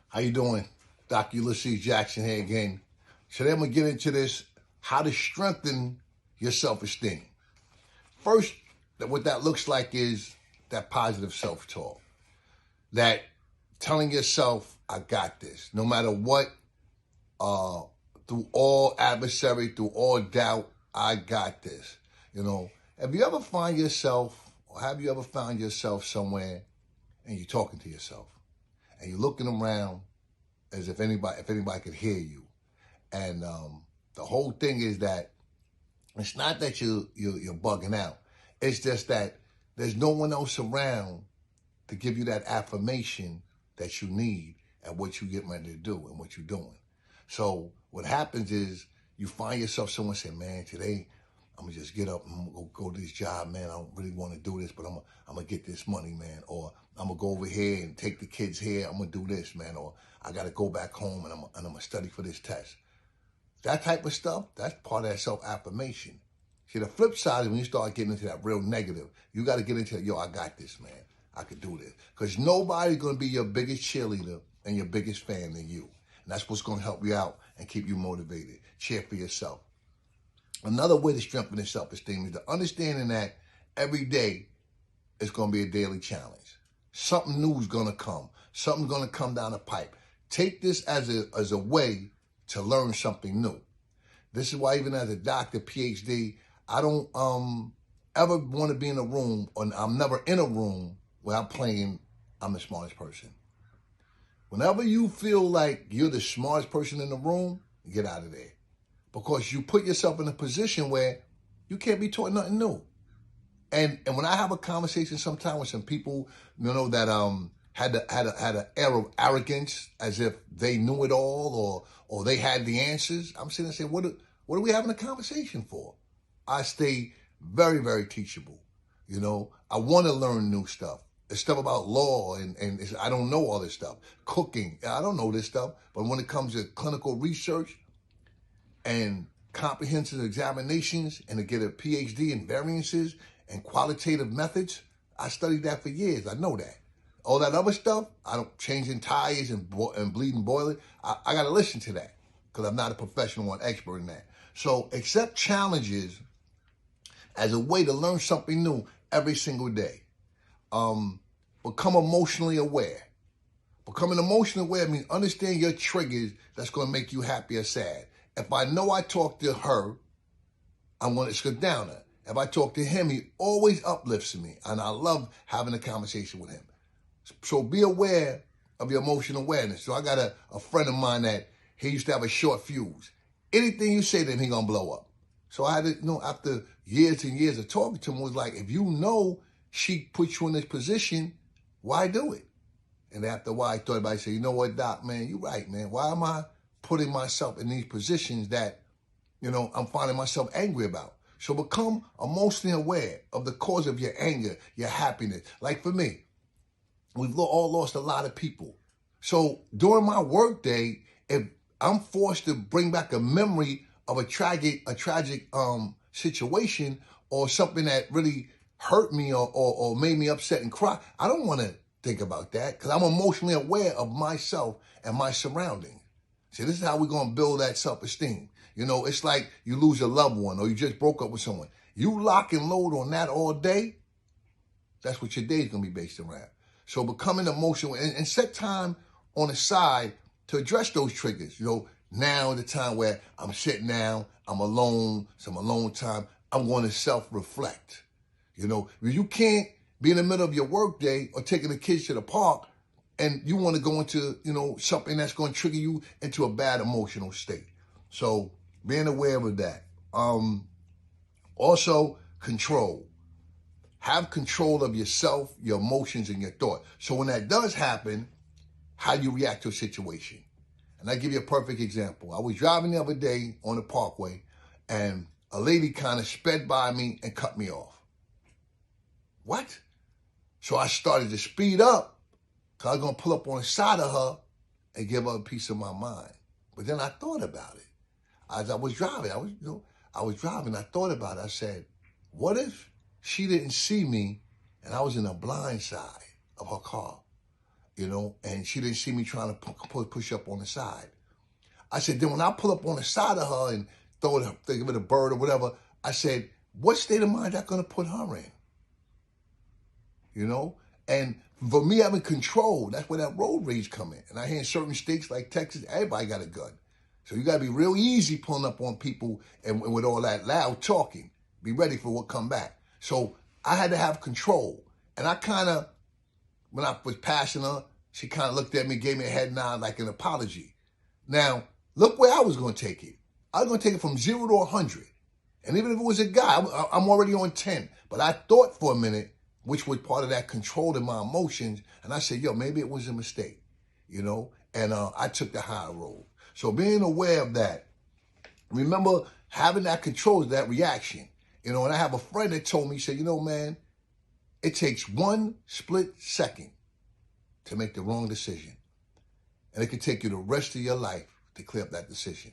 How you doing? Dr. Ulysses Jackson here again. Today I'm going to get into this, how to strengthen your self-esteem. First, what that looks like is that positive self-talk. That telling yourself, I got this. No matter what, through all adversary, through all doubt, I got this. Have you ever find yourself, or have you ever found yourself somewhere and you're talking to yourself and you're looking around as if anybody could hear you? And the whole thing is that it's not that you're bugging out. It's just that there's no one else around to give you that affirmation that you need and what you get ready to do and what you're doing. So what happens is you find yourself someone saying, man, today I'm going to just get up and I'm going to go to this job, man. I don't really want to do this, but I'm going to get this money, man. Or I'm going to go over here and take the kids here. I'm going to do this, man. Or I got to go back home and I'm going to study for this test. That type of stuff, that's part of that self-affirmation. See, the flip side is when you start getting into that real negative, you got to get into, I got this, man. I could do this. Because nobody's going to be your biggest cheerleader and your biggest fan than you. And that's what's going to help you out and keep you motivated. Cheer for yourself. Another way to strengthen your self-esteem is the understanding that every day is going to be a daily challenge. Something new is going to come. Something's going to come down the pipe. Take this as a way to learn something new. This is why even as a doctor, PhD, I don't ever want to be in a room, or I'm never in a room where I'm playing I'm the smartest person. Whenever you feel like you're the smartest person in the room, get out of there. Because you put yourself in a position where you can't be taught nothing new. And when I have a conversation sometime with some people, that had an air of arrogance, as if they knew it all or they had the answers, I'm sitting there saying, what are we having a conversation for? I stay very, very teachable. I want to learn new stuff. It's stuff about law and I don't know all this stuff. Cooking, I don't know this stuff. But when it comes to clinical research and comprehensive examinations and to get a PhD in variances and qualitative methods, I studied that for years. I know that. All that other stuff, I don't changing tires and bleeding boiler. I got to listen to that because I'm not a professional or an expert in that. So accept challenges as a way to learn something new every single day. Become emotionally aware. Becoming emotionally aware means understand your triggers that's going to make you happy or sad. If I know I talk to her, I'm going to sit down her. If I talk to him, he always uplifts me, and I love having a conversation with him. So be aware of your emotional awareness. So I got a friend of mine that he used to have a short fuse. Anything you say to him, he going to blow up. So I had to, after years and years of talking to him, was like, if you know she puts you in this position, why do it? And after a while, I thought about it. I said, you know what, Doc, man, you're right, man. Why am I putting myself in these positions that, I'm finding myself angry about? So become emotionally aware of the cause of your anger, your happiness. Like for me, we've all lost a lot of people. So during my work day, if I'm forced to bring back a memory of a tragic situation or something that really hurt me or made me upset and cry, I don't want to think about that because I'm emotionally aware of myself and my surroundings. See, this is how we're going to build that self-esteem. It's like you lose a loved one or you just broke up with someone. You lock and load on that all day, that's what your day is going to be based around. So becoming emotional and set time on the side to address those triggers. Now the time where I'm sitting down, I'm alone, some alone time, I'm going to self-reflect. You can't be in the middle of your work day or taking the kids to the park and you want to go into, something that's going to trigger you into a bad emotional state. So being aware of that. Also, control. Have control of yourself, your emotions, and your thought. So when that does happen, how you react to a situation. And I'll give you a perfect example. I was driving the other day on the parkway, and a lady kind of sped by me and cut me off. What? So I started to speed up because I was going to pull up on the side of her and give her a piece of my mind. But then I thought about it. As I was driving, I thought about it. I said, what if she didn't see me and I was in the blind side of her car? and she didn't see me trying to push up on the side. I said, then when I pull up on the side of her and think of it a bird or whatever, I said, what state of mind that going to put her in? And for me having control, that's where that road rage come in. And I hear in certain states like Texas, everybody got a gun. So you got to be real easy pulling up on people and with all that loud talking. Be ready for what come back. So I had to have control. And I kind of, when I was passing her, she kind of looked at me, gave me a head nod like an apology. Now, look where I was going to take it. I was going to take it from 0 to 100. And even if it was a guy, I'm already on 10. But I thought for a minute, which was part of that controlling my emotions. And I said, maybe it was a mistake, and I took the high road. So being aware of that, remember having that control is that reaction, and I have a friend that told me, he said, man, it takes 1 split second to make the wrong decision. And it could take you the rest of your life to clear up that decision.